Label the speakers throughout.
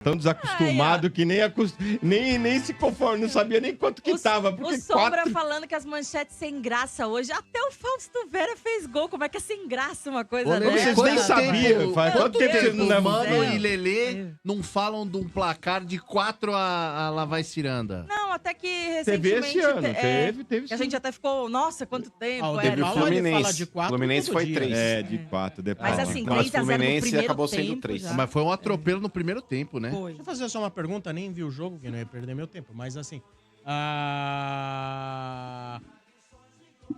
Speaker 1: Tão desacostumado que nem se conforma, não sabia nem quanto que tava. Porque
Speaker 2: o Sombra
Speaker 1: 4...
Speaker 2: falando que as manchetes sem graça hoje. Até o Fausto Vera fez gol. Como é que é sem graça uma coisa
Speaker 1: Ô,
Speaker 2: dessa?
Speaker 1: vocês nem sabiam. Faz quanto tempo vocês não levam?
Speaker 3: Mano e Lelê não falam de um placar de 4 a lá vai Ciranda.
Speaker 2: Não, até que
Speaker 1: Teve
Speaker 2: recentemente...
Speaker 1: esse ano, teve
Speaker 2: que a gente até ficou, nossa, quanto tempo.
Speaker 4: o
Speaker 2: era.
Speaker 4: Teve o Fluminense. De 4
Speaker 5: Fluminense foi 3.
Speaker 1: É, de 4 depois.
Speaker 2: Mas assim,
Speaker 5: Mas
Speaker 2: 3 a 0 no
Speaker 5: Fluminense
Speaker 2: primeiro
Speaker 5: acabou
Speaker 2: tempo
Speaker 5: sendo 3.
Speaker 2: já.
Speaker 3: Mas foi um atropelo no primeiro tempo, né?
Speaker 2: Foi.
Speaker 4: Deixa eu fazer só uma pergunta, nem vi o jogo, que não ia perder meu tempo, mas assim...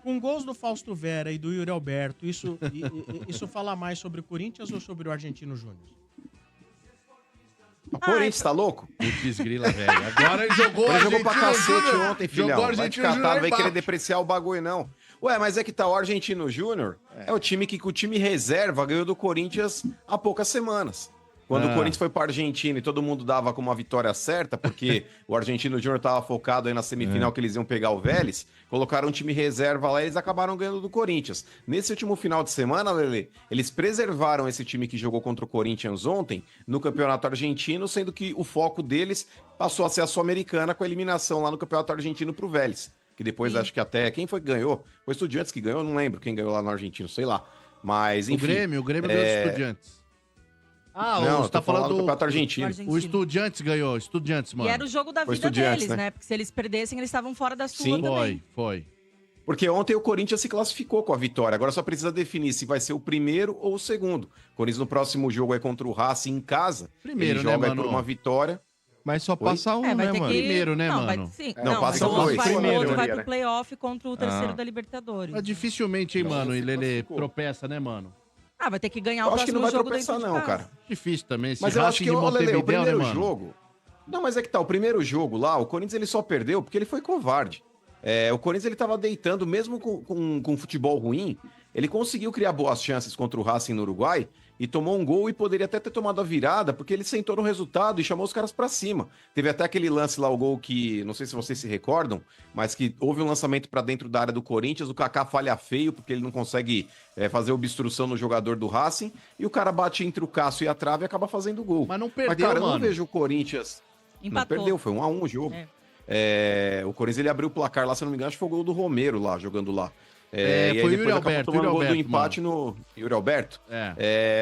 Speaker 4: Com gols do Fausto Vera e do Yuri Alberto, isso fala mais sobre o Corinthians ou sobre o Argentino Júnior?
Speaker 5: O Corinthians tá louco?
Speaker 3: Putz, grila, velho. Agora ele jogou
Speaker 5: Ele jogou pra
Speaker 3: Argentino
Speaker 5: cacete
Speaker 3: Júnior.
Speaker 5: ontem, filhão.
Speaker 3: Jogou
Speaker 5: Vai te
Speaker 3: Argentino
Speaker 5: catar,
Speaker 3: Júnior
Speaker 5: não vai querer
Speaker 3: embaixo.
Speaker 5: depreciar o bagulho, não. Ué, mas é que tá o Argentino Júnior, é o time que o time reserva ganhou do Corinthians há poucas semanas. Quando o Corinthians foi pra Argentina e todo mundo dava como uma vitória certa, porque o Argentino Júnior tava focado aí na semifinal que eles iam pegar o Vélez, colocaram um time reserva lá e eles acabaram ganhando do Corinthians. Nesse último final de semana, Lelê, eles preservaram esse time que jogou contra o Corinthians ontem no Campeonato Argentino, sendo que o foco deles passou a ser a Sul-Americana com a eliminação lá no Campeonato Argentino pro Vélez. Que depois acho que até... Quem foi que ganhou? Foi o Estudiantes que ganhou? Não lembro quem ganhou lá no Argentino, sei lá. Mas, enfim...
Speaker 3: O Grêmio ganhou dos Estudiantes.
Speaker 5: Não,
Speaker 3: você tá falando do
Speaker 5: Campeonato Argentino.
Speaker 3: O Estudiantes ganhou, Estudiantes, mano.
Speaker 2: E era o jogo da
Speaker 5: Foi
Speaker 2: vida
Speaker 5: Estudiantes,
Speaker 2: deles, né? Porque se eles perdessem, eles estavam fora da sua
Speaker 5: Sim,
Speaker 2: também.
Speaker 3: Foi.
Speaker 5: Porque ontem o Corinthians se classificou com a vitória. Agora só precisa definir se vai ser o primeiro ou o segundo. O Corinthians no próximo jogo é contra o Racing em casa.
Speaker 3: Primeiro,
Speaker 5: ele
Speaker 3: né,
Speaker 5: joga aí
Speaker 3: mano?
Speaker 5: por uma vitória.
Speaker 1: Mas só passa um,
Speaker 2: vai
Speaker 1: né,
Speaker 2: ter
Speaker 1: mano?
Speaker 2: que...
Speaker 3: Primeiro, né,
Speaker 2: não,
Speaker 3: mano?
Speaker 2: Sim.
Speaker 5: Não, passa
Speaker 2: mas o
Speaker 5: dois.
Speaker 2: outro
Speaker 1: Primeiro,
Speaker 2: vai
Speaker 5: né?
Speaker 2: pro playoff contra o terceiro da Libertadores.
Speaker 3: Mas dificilmente, hein, mano? E
Speaker 5: se
Speaker 3: Lelê
Speaker 5: classificou.
Speaker 3: tropeça, né, mano?
Speaker 2: Vai ter que ganhar
Speaker 5: Eu
Speaker 2: o
Speaker 5: acho que não
Speaker 2: próximo
Speaker 5: vai
Speaker 2: jogo
Speaker 5: tropeçar
Speaker 2: dentro de
Speaker 5: não,
Speaker 2: casa.
Speaker 5: cara.
Speaker 3: Difícil também. Esse
Speaker 5: Mas eu acho
Speaker 3: Racing
Speaker 5: que,
Speaker 3: de
Speaker 5: ô, Lele, o
Speaker 3: Montevidéu, né,
Speaker 5: primeiro
Speaker 3: mano?
Speaker 5: jogo... Não, mas é que tá, o primeiro jogo lá, o Corinthians ele só perdeu porque ele foi covarde. O Corinthians ele tava deitando, mesmo com futebol ruim, ele conseguiu criar boas chances contra o Racing no Uruguai e tomou um gol e poderia até ter tomado a virada, porque ele sentou no resultado e chamou os caras pra cima. Teve até aquele lance lá, o gol que, não sei se vocês se recordam, mas que houve um lançamento pra dentro da área do Corinthians, o Kaká falha feio, porque ele não consegue fazer obstrução no jogador do Racing, e o cara bate entre o Cássio e a trave e acaba fazendo o gol.
Speaker 3: Mas não perdeu,
Speaker 5: cara, eu
Speaker 3: mano.
Speaker 5: não vejo o Corinthians...
Speaker 2: Empatou.
Speaker 5: Não perdeu, foi 1-1 o jogo. O Corinthians ele abriu o placar lá, se não me engano, acho que foi o gol do Romero lá, jogando lá. E
Speaker 3: foi
Speaker 5: aí
Speaker 3: o Yuri
Speaker 5: depois acabou
Speaker 3: Alberto,
Speaker 5: tomando
Speaker 3: Yuri
Speaker 5: o gol do
Speaker 3: Alberto,
Speaker 5: empate no Yuri Alberto.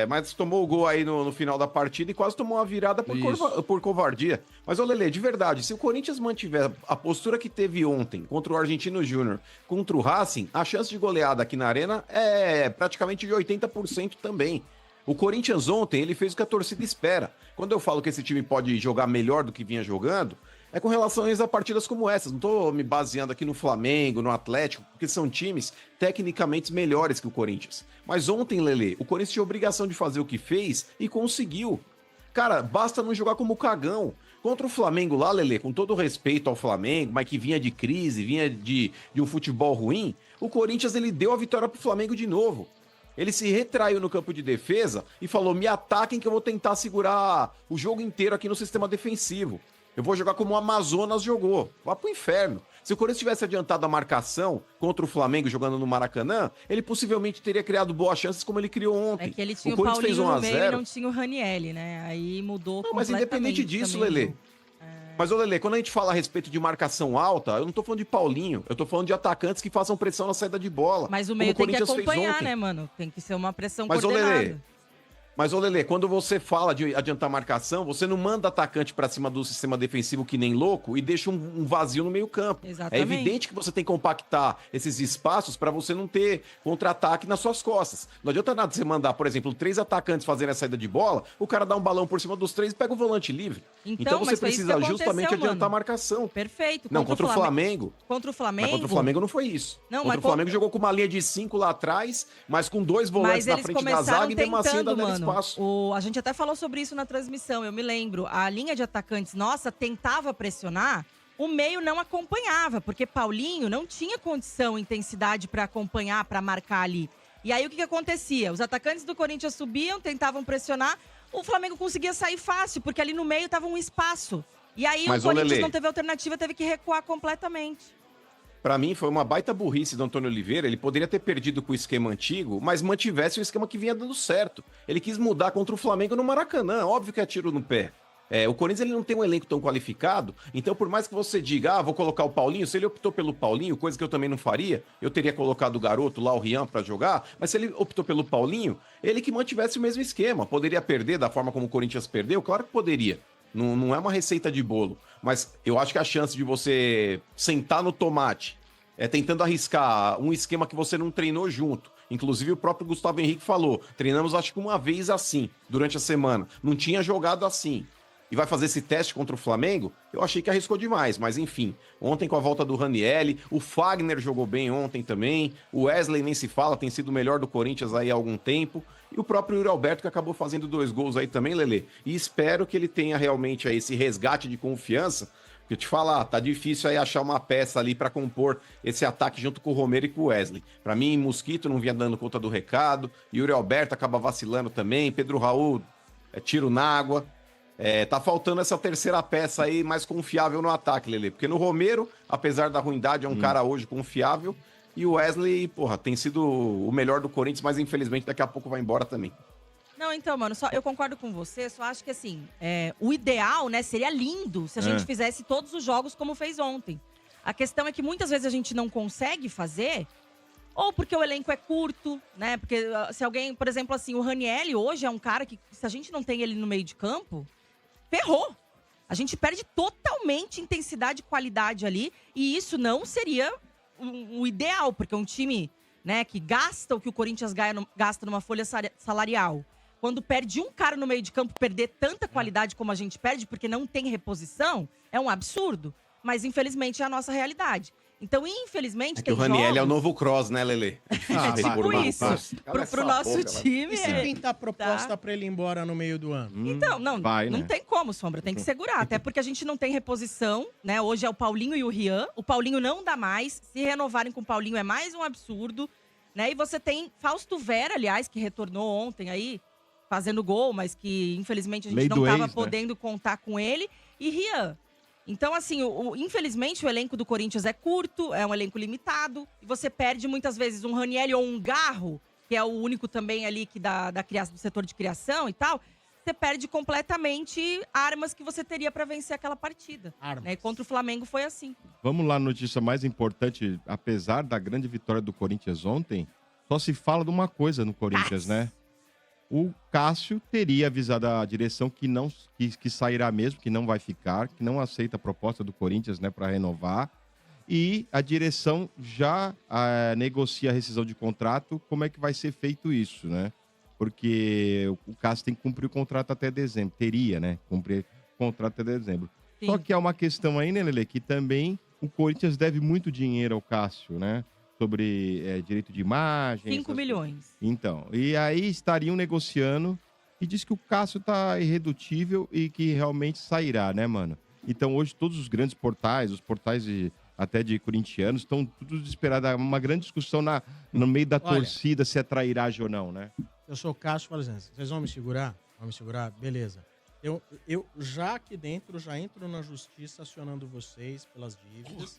Speaker 5: Mas tomou o gol aí no final da partida e quase tomou uma virada por covardia. Mas, ô Lelê, de verdade, se o Corinthians mantiver a postura que teve ontem contra o Argentino Júnior, contra o Racing, a chance de goleada aqui na Arena é praticamente de 80% também. O Corinthians ontem, ele fez o que a torcida espera. Quando eu falo que esse time pode jogar melhor do que vinha jogando, é com relação a partidas como essas. Não tô me baseando aqui no Flamengo, no Atlético, porque são times tecnicamente melhores que o Corinthians. Mas ontem, Lelê, o Corinthians tinha obrigação de fazer o que fez e conseguiu. Cara, basta não jogar como cagão. Contra o Flamengo lá, Lelê, com todo o respeito ao Flamengo, mas que vinha de crise, vinha de um futebol ruim, o Corinthians ele deu a vitória pro Flamengo de novo. Ele se retraiu no campo de defesa e falou: me ataquem que eu vou tentar segurar o jogo inteiro aqui no sistema defensivo. Eu vou jogar como o Amazonas jogou. Vá pro inferno. Se o Corinthians tivesse adiantado a marcação contra o Flamengo jogando no Maracanã, ele possivelmente teria criado boas chances como ele criou ontem.
Speaker 2: É que ele tinha o
Speaker 5: Corinthians
Speaker 2: Paulinho
Speaker 5: fez 1 a
Speaker 2: no meio
Speaker 5: 0.
Speaker 2: e não tinha o Ranielli, né? Aí mudou
Speaker 5: Não, mas
Speaker 2: completamente
Speaker 5: independente disso,
Speaker 2: também.
Speaker 5: Lelê. Mas, ô Lelê, quando a gente fala a respeito de marcação alta, eu não tô falando de Paulinho, eu tô falando de atacantes que façam pressão na saída de bola.
Speaker 2: Mas o
Speaker 5: como
Speaker 2: meio tem que
Speaker 5: Corinthians fez
Speaker 2: acompanhar,
Speaker 5: ontem.
Speaker 2: né, mano? Tem que ser uma pressão
Speaker 5: Mas, ô
Speaker 2: coordenada.
Speaker 5: Lelê, quando você fala de adiantar a marcação, você não manda atacante pra cima do sistema defensivo que nem louco e deixa um vazio no meio campo.
Speaker 2: Exatamente.
Speaker 5: É evidente que você tem que compactar esses espaços pra você não ter contra-ataque nas suas costas. Não adianta nada você mandar, por exemplo, 3 atacantes fazerem a saída de bola, o cara dá um balão por cima dos 3 e pega o volante livre.
Speaker 2: Então,
Speaker 5: você
Speaker 2: mas foi isso que
Speaker 5: precisa
Speaker 2: aconteceu,
Speaker 5: justamente adiantar
Speaker 2: mano.
Speaker 5: a marcação.
Speaker 2: Perfeito.
Speaker 5: Não, contra o Flamengo.
Speaker 2: Contra o Flamengo.
Speaker 5: Mas contra o Flamengo não foi isso.
Speaker 2: Não,
Speaker 5: contra
Speaker 2: mas
Speaker 5: o Flamengo jogou com uma linha de 5 lá atrás, mas com 2 volantes
Speaker 2: Mas
Speaker 5: na
Speaker 2: eles
Speaker 5: frente da
Speaker 2: começaram
Speaker 5: zaga e mesmo assim ainda
Speaker 2: tentando,
Speaker 5: dando
Speaker 2: mano.
Speaker 5: espaço.
Speaker 2: A gente até falou sobre isso na transmissão, eu me lembro. A linha de atacantes nossa tentava pressionar, o meio não acompanhava, porque Paulinho não tinha condição, intensidade pra acompanhar, pra marcar ali. E aí o que acontecia? Os atacantes do Corinthians subiam, tentavam pressionar, o Flamengo conseguia sair fácil, porque ali no meio tava um espaço. E aí
Speaker 5: Mas,
Speaker 2: o Corinthians
Speaker 5: Lelê,
Speaker 2: não teve alternativa, teve que recuar completamente.
Speaker 5: Pra mim, foi uma baita burrice do Antônio Oliveira. Ele poderia ter perdido com o esquema antigo, mas mantivesse o esquema que vinha dando certo. Ele quis mudar contra o Flamengo no Maracanã. Óbvio que é tiro no pé. O Corinthians ele não tem um elenco tão qualificado, então por mais que você diga, vou colocar o Paulinho, se ele optou pelo Paulinho, coisa que eu também não faria, eu teria colocado o garoto lá, o Rian, pra jogar, mas se ele optou pelo Paulinho, ele que mantivesse o mesmo esquema. Poderia perder da forma como o Corinthians perdeu? Claro que poderia. Não é uma receita de bolo, mas eu acho que a chance de você sentar no tomate, tentando arriscar um esquema que você não treinou junto. Inclusive o próprio Gustavo Henrique falou, treinamos acho que uma vez assim, durante a semana, não tinha jogado assim. E vai fazer esse teste contra o Flamengo, eu achei que arriscou demais, mas enfim. Ontem com a volta do Ranieri, o Fagner jogou bem ontem também, o Wesley nem se fala, tem sido o melhor do Corinthians aí há algum tempo, e o próprio Yuri Alberto que acabou fazendo 2 gols aí também, Lelê. E espero que ele tenha realmente aí esse resgate de confiança, porque eu te falar, tá difícil aí achar uma peça ali pra compor esse ataque junto com o Romero e com o Wesley. Pra mim, Mosquito não vinha dando conta do recado, Yuri Alberto acaba vacilando também, Pedro Raul tiro na água. Tá faltando essa terceira peça aí mais confiável no ataque, Lelê. Porque no Romero, apesar da ruindade, é um cara hoje confiável. E o Wesley, porra, tem sido o melhor do Corinthians, mas infelizmente daqui a pouco vai embora também.
Speaker 2: Não, então, mano, eu concordo com você, só acho que assim, o ideal, né, seria lindo se a gente fizesse todos os jogos como fez ontem. A questão é que muitas vezes a gente não consegue fazer, ou porque o elenco é curto, né? Porque se alguém, por exemplo, assim, o Ranieri hoje é um cara que, se a gente não tem ele no meio de campo, ferrou. A gente perde totalmente intensidade e qualidade ali. E isso não seria o ideal, porque um time, né, que gasta o que o Corinthians gasta numa folha salarial. Quando perde um cara no meio de campo, perder tanta qualidade como a gente perde, porque não tem reposição, é um absurdo. Mas, infelizmente, é a nossa realidade. Então, infelizmente,
Speaker 5: que o Ranieri é o novo Cross, né, Lelê?
Speaker 2: Tipo isso. Pro nosso time.
Speaker 4: E se pintar proposta pra ele ir embora no meio do ano?
Speaker 2: Então, não tem como, Sombra. Tem que segurar. Até porque a gente não tem reposição, né? Hoje é o Paulinho e o Rian. O Paulinho não dá mais. Se renovarem com o Paulinho é mais um absurdo, né? E você tem Fausto Vera, aliás, que retornou ontem aí, fazendo gol, mas que, infelizmente, a gente não tava podendo contar com ele. E Rian. Então, assim, infelizmente, o elenco do Corinthians é curto, é um elenco limitado. E você perde, muitas vezes, um Ranieri ou um Garro, que é o único também ali que do setor de criação e tal. Você perde completamente armas que você teria para vencer aquela partida. Né? E contra o Flamengo foi assim.
Speaker 1: Vamos lá, notícia mais importante. Apesar da grande vitória do Corinthians ontem, só se fala de uma coisa no Corinthians, né? O Cássio teria avisado a direção que sairá mesmo, que não vai ficar, que não aceita a proposta do Corinthians, né, para renovar. E a direção já negocia a rescisão de contrato. Como é que vai ser feito isso, né? Porque o Cássio tem que cumprir o contrato até dezembro. Teria, né? Cumprir o contrato até dezembro. Sim. Só que há uma questão aí, né, Lelê, que também o Corinthians deve muito dinheiro ao Cássio, né? Sobre direito de imagem.
Speaker 2: 5 milhões.
Speaker 1: Então, e aí estariam negociando e diz que o Cássio tá irredutível e que realmente sairá, né, mano? Então, hoje, todos os grandes portais, os portais até de corintianos, estão tudo desesperados. Uma grande discussão no meio da torcida se é trairagem ou não, né?
Speaker 4: Eu sou o Cássio, falo assim, vocês vão me segurar? Vão me segurar? Beleza. Eu já aqui dentro, já entro na justiça acionando vocês pelas dívidas.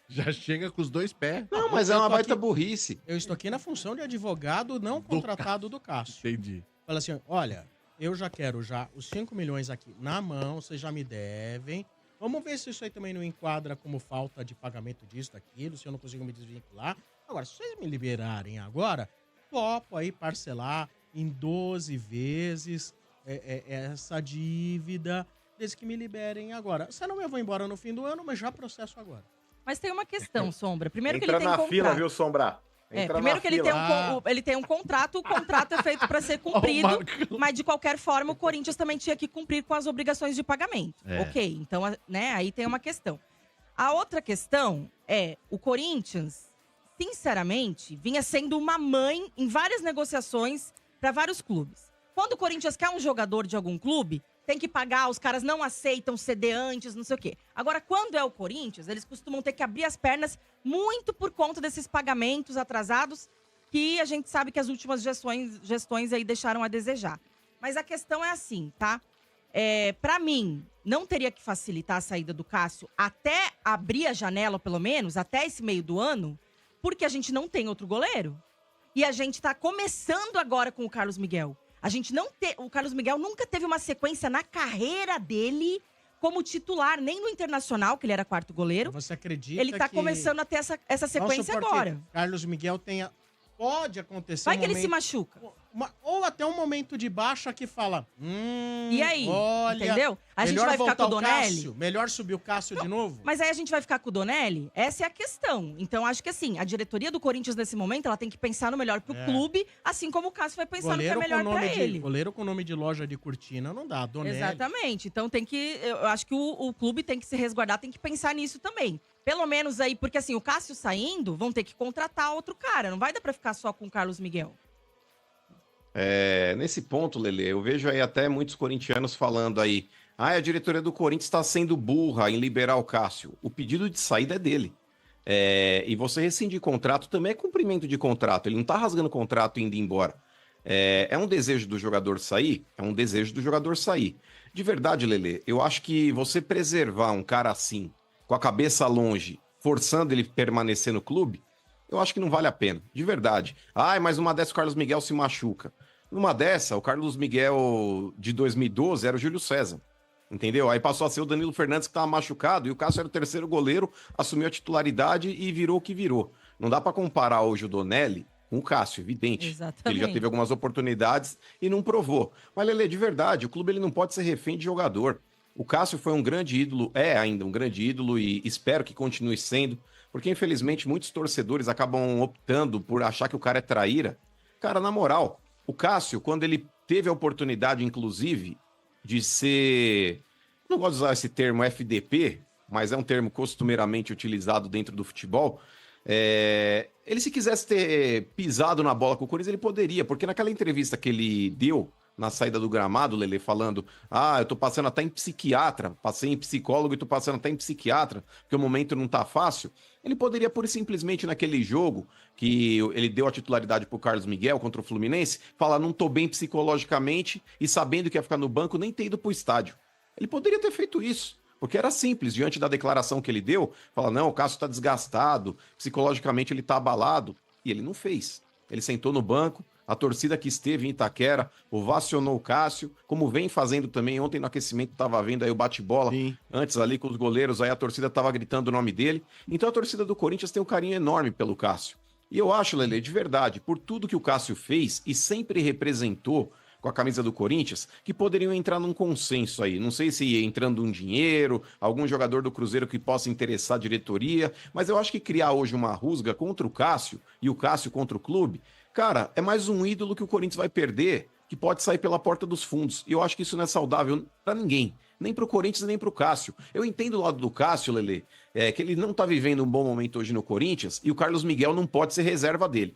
Speaker 3: Já chega com os 2 pés.
Speaker 5: Não, mas é uma baita burrice.
Speaker 4: Eu estou aqui na função de advogado não contratado do Cássio.
Speaker 3: Entendi.
Speaker 4: Fala assim, olha, eu já quero os 5 milhões aqui na mão, vocês já me devem. Vamos ver se isso aí também não enquadra como falta de pagamento disso, daquilo, se eu não consigo me desvincular. Agora, se vocês me liberarem agora, topo aí parcelar em 12 vezes essa dívida, desde que me liberem agora. Senão eu vou embora no fim do ano, mas já processo agora.
Speaker 2: Mas tem uma questão, Sombra. Primeiro
Speaker 5: Entra
Speaker 2: que ele tem
Speaker 5: na
Speaker 2: contrato.
Speaker 5: fila, viu, Sombra?
Speaker 2: Primeiro que ele tem um contrato, o contrato é feito para ser cumprido, mas de qualquer forma o Corinthians também tinha que cumprir com as obrigações de pagamento. Ok, então, né, aí tem uma questão. A outra questão é, o Corinthians, sinceramente, vinha sendo uma mãe em várias negociações para vários clubes. Quando o Corinthians quer um jogador de algum clube, tem que pagar, os caras não aceitam ceder antes, não sei o quê. Agora, quando é o Corinthians, eles costumam ter que abrir as pernas muito por conta desses pagamentos atrasados que a gente sabe que as últimas gestões aí deixaram a desejar. Mas a questão é assim, tá? Pra mim, não teria que facilitar a saída do Cássio até abrir a janela, pelo menos, até esse meio do ano, porque a gente não tem outro goleiro. E a gente tá começando agora com o Carlos Miguel. O Carlos Miguel nunca teve uma sequência na carreira dele como titular, nem no Internacional, que ele era quarto goleiro.
Speaker 4: Você acredita
Speaker 2: ele tá
Speaker 4: que...
Speaker 2: começando a ter essa sequência agora.
Speaker 4: Carlos Miguel tenha... Pode acontecer
Speaker 2: Vai que ele se machuca.
Speaker 4: Ou até um momento de baixa que fala...
Speaker 2: e aí?
Speaker 4: Olha,
Speaker 2: entendeu? A gente vai ficar com o Donelli?
Speaker 4: Cássio, melhor subir o Cássio de novo?
Speaker 2: Mas aí a gente vai ficar com o Donelli? Essa é a questão. Então, acho que assim, a diretoria do Corinthians nesse momento, ela tem que pensar no melhor pro clube, assim como o Cássio vai pensar no que é melhor pra ele.
Speaker 4: Goleiro com nome de loja de cortina não dá, Donelli.
Speaker 2: Exatamente. Então tem que... Eu acho que o clube tem que se resguardar, tem que pensar nisso também. Pelo menos aí, porque assim, o Cássio saindo, vão ter que contratar outro cara. Não vai dar pra ficar só com o Carlos Miguel.
Speaker 5: Nesse ponto, Lelê, eu vejo aí até muitos corintianos falando aí, a diretoria do Corinthians está sendo burra em liberar o Cássio. O pedido de saída é dele. E você rescindir contrato também é cumprimento de contrato. Ele não tá rasgando contrato e indo embora. É um desejo do jogador sair? É um desejo do jogador sair. De verdade, Lelê, eu acho que você preservar um cara assim, com a cabeça longe, forçando ele a permanecer no clube, eu acho que não vale a pena, de verdade. Mas numa dessa o Carlos Miguel se machuca. Numa dessa, o Carlos Miguel de 2012 era o Júlio César, entendeu? Aí passou a ser o Danilo Fernandes que estava machucado e o Cássio era o terceiro goleiro, assumiu a titularidade e virou o que virou. Não dá para comparar hoje o Donelli com o Cássio, evidente.
Speaker 2: Exatamente.
Speaker 5: Ele já teve algumas oportunidades e não provou. Mas, Lelê, de verdade, o clube ele não pode ser refém de jogador. O Cássio foi um grande ídolo, é ainda um grande ídolo e espero que continue sendo, porque infelizmente muitos torcedores acabam optando por achar que o cara é traíra. Cara, na moral, o Cássio, quando ele teve a oportunidade, inclusive, de ser... Não gosto de usar esse termo FDP, mas é um termo costumeiramente utilizado dentro do futebol. Ele, se quisesse ter pisado na bola com o Corinthians, ele poderia, porque naquela entrevista que ele deu na saída do gramado, Lelê, falando, eu tô passando até em psiquiatra, passei em psicólogo e tô passando até em psiquiatra, porque o momento não tá fácil. Ele poderia, pura e simplesmente, naquele jogo que ele deu a titularidade pro Carlos Miguel contra o Fluminense, falar, não tô bem psicologicamente e sabendo que ia ficar no banco, nem ter ido pro estádio. Ele poderia ter feito isso, porque era simples, diante da declaração que ele deu, falar, não, o Cássio tá desgastado, psicologicamente ele tá abalado, e ele não fez. Ele sentou no banco, a torcida que esteve em Itaquera ovacionou o Cássio, como vem fazendo também. Ontem no aquecimento estava vendo aí o bate-bola, antes ali com os goleiros, aí a torcida estava gritando o nome dele. Então a torcida do Corinthians tem um carinho enorme pelo Cássio. E eu acho, Lelê, de verdade, por tudo que o Cássio fez e sempre representou com a camisa do Corinthians, que poderiam entrar num consenso aí. Não sei se entrando um dinheiro, algum jogador do Cruzeiro que possa interessar a diretoria, mas eu acho que criar hoje uma rusga contra o Cássio e o Cássio contra o clube, cara, é mais um ídolo que o Corinthians vai perder, que pode sair pela porta dos fundos. E eu acho que isso não é saudável pra ninguém. Nem pro Corinthians, nem pro Cássio. Eu entendo o lado do Cássio, Lelê, que ele não tá vivendo um bom momento hoje no Corinthians e o Carlos Miguel não pode ser reserva dele.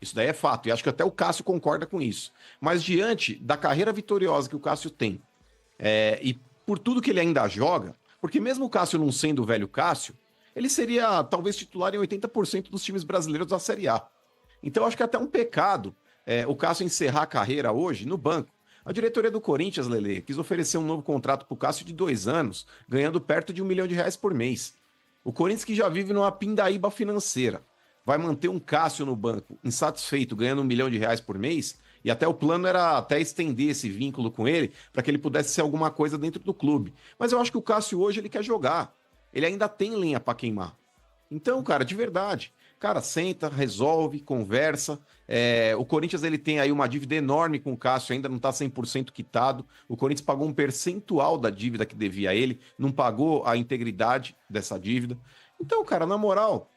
Speaker 5: Isso daí é fato, e acho que até o Cássio concorda com isso. Mas diante da carreira vitoriosa que o Cássio tem, e por tudo que ele ainda joga, porque mesmo o Cássio não sendo o velho Cássio, ele seria talvez titular em 80% dos times brasileiros da Série A. Então acho que é até um pecado o Cássio encerrar a carreira hoje no banco. A diretoria do Corinthians, Lelê, quis oferecer um novo contrato pro Cássio de 2 anos, ganhando perto de R$1 milhão por mês. O Corinthians, que já vive numa pindaíba financeira, vai manter um Cássio no banco, insatisfeito, ganhando R$1 milhão por mês, e até o plano era até estender esse vínculo com ele, para que ele pudesse ser alguma coisa dentro do clube. Mas eu acho que o Cássio hoje, ele quer jogar. Ele ainda tem lenha para queimar. Então, cara, de verdade, cara, senta, resolve, conversa. O Corinthians, ele tem aí uma dívida enorme com o Cássio, ainda não está 100% quitado. O Corinthians pagou um percentual da dívida que devia a ele, não pagou a integridade dessa dívida. Então, cara, na moral,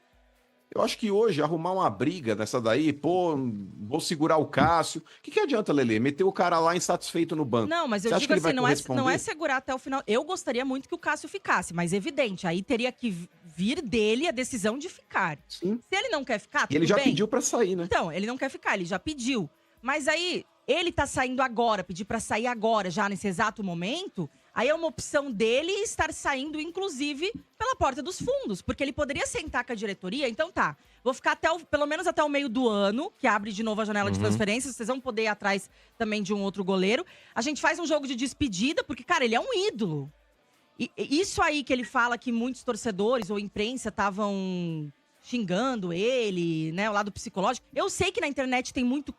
Speaker 5: eu acho que hoje arrumar uma briga dessa daí, vou segurar o Cássio. O que adianta, Lelê? Meter o cara lá insatisfeito no banco.
Speaker 2: Não, mas eu digo assim, não é segurar até o final. Eu gostaria muito que o Cássio ficasse, mas evidente, aí teria que vir dele a decisão de ficar.
Speaker 5: Sim.
Speaker 2: Se ele não quer ficar, tudo bem.
Speaker 5: Ele já pediu pra sair, né?
Speaker 2: Então, ele não quer ficar, ele já pediu. Mas aí, ele tá saindo agora, pedir pra sair agora, já nesse exato momento, aí é uma opção dele estar saindo, inclusive, pela porta dos fundos. Porque ele poderia sentar com a diretoria, então tá, vou ficar pelo menos até o meio do ano, que abre de novo a janela de transferências, vocês vão poder ir atrás também de um outro goleiro. A gente faz um jogo de despedida, porque, cara, ele é um ídolo. E isso aí que ele fala que muitos torcedores ou imprensa estavam xingando ele, né, o lado psicológico. Eu sei que na internet tem muito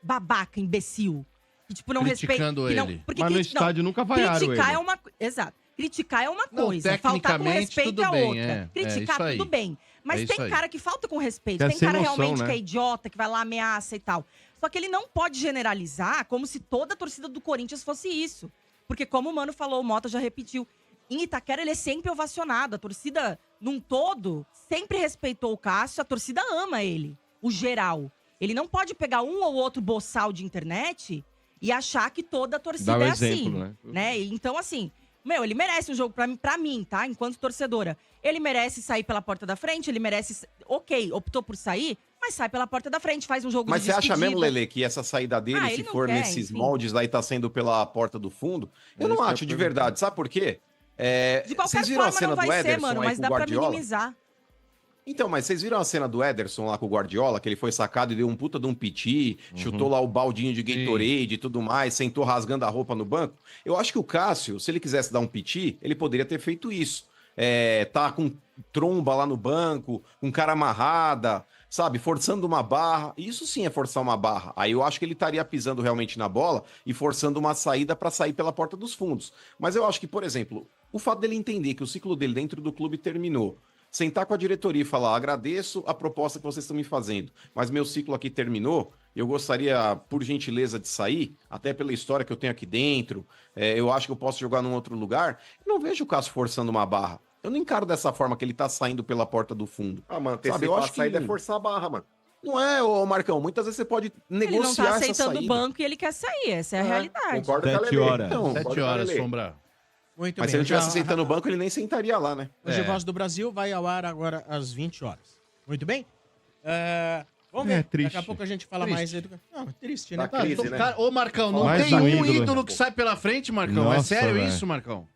Speaker 2: babaca, imbecil. Que, tipo, não respeita.
Speaker 3: Criticando
Speaker 2: Que não,
Speaker 3: ele.
Speaker 2: porque
Speaker 1: Mas no
Speaker 2: não,
Speaker 1: estádio nunca vaiaram
Speaker 2: criticar
Speaker 1: ele.
Speaker 2: é uma. Exato. Criticar é uma
Speaker 3: Não,
Speaker 2: coisa, faltar com
Speaker 3: tecnicamente,
Speaker 2: respeito
Speaker 3: tudo
Speaker 2: é
Speaker 3: bem,
Speaker 2: outra.
Speaker 3: é
Speaker 2: Criticar,
Speaker 3: isso aí.
Speaker 2: tudo bem. Mas
Speaker 3: É isso
Speaker 2: tem
Speaker 3: aí.
Speaker 2: cara que falta com respeito.
Speaker 1: Que é
Speaker 2: Tem
Speaker 1: sem
Speaker 2: cara
Speaker 1: noção,
Speaker 2: realmente
Speaker 1: né?
Speaker 2: que é idiota, que vai lá, ameaça e tal. Só que ele não pode generalizar como se toda a torcida do Corinthians fosse isso. Porque, como o Mano falou, o Mota já repetiu, em Itaquera ele é sempre ovacionado. A torcida, num todo, sempre respeitou o Cássio. A torcida ama ele, o geral. Ele não pode pegar um ou outro boçal de internet e achar que toda a torcida
Speaker 1: Dá um
Speaker 2: é
Speaker 1: exemplo,
Speaker 2: assim.
Speaker 1: né?
Speaker 2: E então, assim, ele merece um jogo pra mim, tá? Enquanto torcedora. Ele merece sair pela porta da frente, ele merece... Ok, optou por sair, mas sai pela porta da frente, faz um jogo
Speaker 5: Mas
Speaker 2: de
Speaker 5: você acha
Speaker 2: despedida.
Speaker 5: mesmo, Lele, que essa saída dele,
Speaker 2: Ah,
Speaker 5: se
Speaker 2: ele não
Speaker 5: for
Speaker 2: quer,
Speaker 5: nesses
Speaker 2: enfim.
Speaker 5: moldes aí, tá sendo pela porta do fundo? Eu
Speaker 1: É
Speaker 5: não
Speaker 1: isso que eu
Speaker 5: acho
Speaker 1: ia
Speaker 5: de
Speaker 1: perguntar.
Speaker 5: verdade. Sabe por quê?
Speaker 2: De qualquer
Speaker 5: Vocês viram a
Speaker 2: forma
Speaker 5: cena
Speaker 2: não vai
Speaker 5: do
Speaker 2: ser,
Speaker 5: Ederson
Speaker 2: mano,
Speaker 5: aí
Speaker 2: mas
Speaker 5: com o
Speaker 2: dá pra
Speaker 5: Guardiola?
Speaker 2: minimizar.
Speaker 5: Então, mas vocês viram a cena do Ederson lá com o Guardiola, que ele foi sacado e deu um puta de um piti, chutou lá o baldinho de Gatorade e tudo mais, sentou rasgando a roupa no banco? Eu acho que o Cássio, se ele quisesse dar um piti, ele poderia ter feito isso. Tá com tromba lá no banco, com cara amarrada, sabe, forçando uma barra. Isso sim é forçar uma barra. Aí eu acho que ele estaria pisando realmente na bola e forçando uma saída para sair pela porta dos fundos. Mas eu acho que, por exemplo, o fato dele entender que o ciclo dele dentro do clube terminou, sentar com a diretoria e falar, agradeço a proposta que vocês estão me fazendo, mas meu ciclo aqui terminou, eu gostaria, por gentileza, de sair, até pela história que eu tenho aqui dentro, eu acho que eu posso jogar num outro lugar. Eu não vejo o Cássio forçando uma barra. Eu não encaro dessa forma que ele tá saindo pela porta do fundo.
Speaker 6: Ah, mano,
Speaker 5: Sabe, eu acho que
Speaker 6: saída é forçar a barra, mano.
Speaker 5: não é, ô Marcão, muitas vezes você pode
Speaker 2: Ele não
Speaker 5: negociar
Speaker 2: tá
Speaker 5: essa
Speaker 2: aceitando o
Speaker 5: saída.
Speaker 2: banco e ele quer sair. Essa é a realidade.
Speaker 6: Concordo
Speaker 1: 7
Speaker 6: com a Lelê.
Speaker 1: horas.
Speaker 5: Então,
Speaker 3: 7 horas, Sombra.
Speaker 4: Muito
Speaker 5: Mas
Speaker 4: bem.
Speaker 5: se ele tivesse
Speaker 4: já-
Speaker 5: aceitando o banco, ele nem sentaria lá, né?
Speaker 4: Hoje Voz do Brasil vai ao ar agora às 20 horas. Muito bem? Vamos ver.
Speaker 1: triste.
Speaker 4: Daqui a pouco a gente fala
Speaker 3: Triste.
Speaker 4: mais. Não, é triste, né?
Speaker 6: Tá crise, né?
Speaker 3: Cara, ô, Marcão, não
Speaker 1: Mais
Speaker 3: tem
Speaker 1: um
Speaker 3: um
Speaker 1: ídolo.
Speaker 3: ídolo que sai pela frente, Marcão. É
Speaker 1: Nossa,
Speaker 3: sério
Speaker 1: velho.
Speaker 3: isso, Marcão?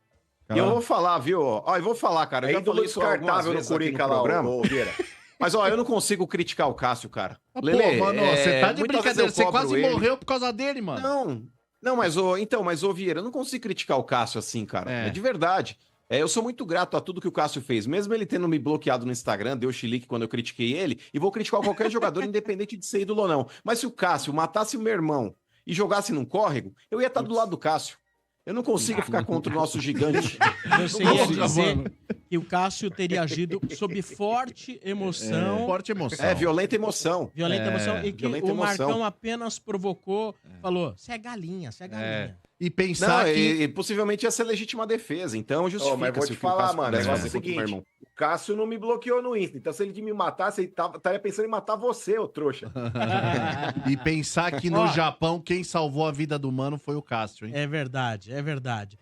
Speaker 5: E eu vou falar, viu? Ó, eu vou falar, cara. Eu
Speaker 6: É
Speaker 5: já
Speaker 6: ídolo
Speaker 5: falei isso algumas
Speaker 6: descartável no
Speaker 5: vezes aqui
Speaker 6: Curica
Speaker 5: no
Speaker 6: lá,
Speaker 5: programa.
Speaker 6: ô Vieira.
Speaker 5: Mas, ó, eu não consigo criticar o Cássio, cara.
Speaker 3: Pô,
Speaker 5: Lelê,
Speaker 3: mano, você tá de
Speaker 5: muitas vezes
Speaker 3: brincadeira.
Speaker 5: eu
Speaker 3: Você
Speaker 5: cobro
Speaker 3: quase
Speaker 5: ele.
Speaker 3: morreu por causa dele, mano.
Speaker 5: Não, mas, ô, Vieira, eu não consigo criticar o Cássio assim, cara.
Speaker 3: É.
Speaker 5: É de verdade. Eu sou muito grato a tudo que o Cássio fez. Mesmo ele tendo me bloqueado no Instagram, deu chilique quando eu critiquei ele, e vou criticar qualquer jogador, independente de ser ídolo ou não. Mas se o Cássio matasse o meu irmão e jogasse num córrego, eu ia estar do lado do Cássio. Eu não consigo ficar contra o nosso gigante.
Speaker 4: Você
Speaker 5: Não
Speaker 4: ia
Speaker 5: consigo,
Speaker 4: dizer que o Cássio teria agido sob forte emoção,
Speaker 3: Forte emoção.
Speaker 5: Violenta emoção.
Speaker 4: violenta emoção, e que
Speaker 5: violenta
Speaker 4: o
Speaker 5: emoção.
Speaker 4: Marcão apenas provocou, falou, você é galinha, você é galinha.
Speaker 3: E pensar
Speaker 5: Não,
Speaker 3: que...
Speaker 5: e possivelmente ia ser legítima defesa. Então justifica.
Speaker 6: Ô, mas vou
Speaker 5: se
Speaker 6: te
Speaker 5: o que o
Speaker 6: falar,
Speaker 5: Cássio
Speaker 6: mano, o
Speaker 5: pudesse
Speaker 6: negócio é o
Speaker 5: fazer contra o meu
Speaker 6: seguinte,
Speaker 5: irmão.
Speaker 6: o Cássio não me bloqueou no Insta, então se ele me matasse, ele estaria pensando em matar você, ô trouxa.
Speaker 3: E pensar que no
Speaker 4: Ó.
Speaker 3: Japão, quem salvou a vida do mano foi o Cássio, hein?
Speaker 4: É verdade, é verdade.